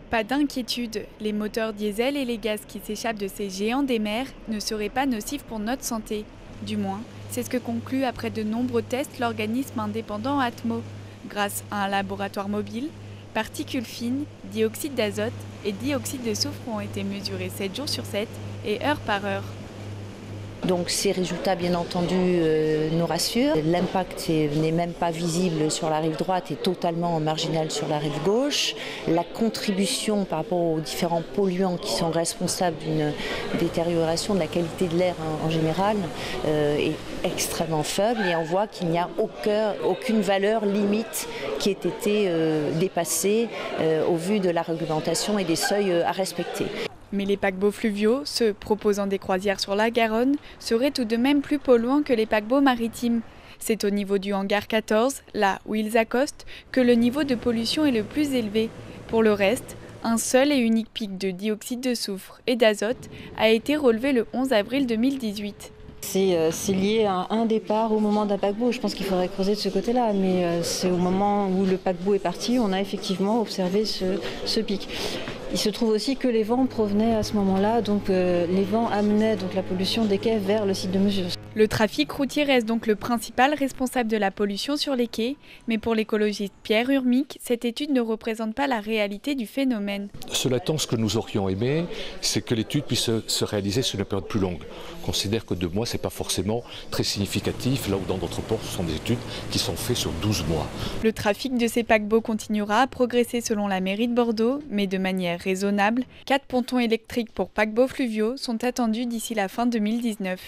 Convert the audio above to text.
Pas d'inquiétude, les moteurs diesel et les gaz qui s'échappent de ces géants des mers ne seraient pas nocifs pour notre santé. Du moins, c'est ce que conclut après de nombreux tests l'organisme indépendant Atmo. Grâce à un laboratoire mobile, particules fines, dioxyde d'azote et dioxyde de soufre ont été mesurés 7 jours sur 7 et heure par heure. Donc ces résultats, bien entendu, nous rassurent. L'impact n'est même pas visible sur la rive droite et totalement marginal sur la rive gauche. La contribution par rapport aux différents polluants qui sont responsables d'une détérioration de la qualité de l'air en général est extrêmement faible et on voit qu'il n'y a aucune valeur limite qui ait été dépassée au vu de la réglementation et des seuils à respecter. Mais les paquebots fluviaux, ceux proposant des croisières sur la Garonne, seraient tout de même plus polluants que les paquebots maritimes. C'est au niveau du hangar 14, là où ils accostent, que le niveau de pollution est le plus élevé. Pour le reste, un seul et unique pic de dioxyde de soufre et d'azote a été relevé le 11 avril 2018. C'est lié à un départ au moment d'un paquebot. Je pense qu'il faudrait creuser de ce côté-là, mais c'est au moment où le paquebot est parti, on a effectivement observé ce pic. Il se trouve aussi que les vents provenaient à ce moment-là, donc les vents amenaient donc la pollution des quais vers le site de mesure. Le trafic routier reste donc le principal responsable de la pollution sur les quais, mais pour l'écologiste Pierre Urmic, cette étude ne représente pas la réalité du phénomène. Cela étant, ce que nous aurions aimé, c'est que l'étude puisse se réaliser sur une période plus longue. On considère que 2 mois, ce n'est pas forcément très significatif, là où dans d'autres ports, ce sont des études qui sont faites sur 12 mois. Le trafic de ces paquebots continuera à progresser selon la mairie de Bordeaux, mais de manière raisonnable. 4 pontons électriques pour paquebots fluviaux sont attendus d'ici la fin 2019.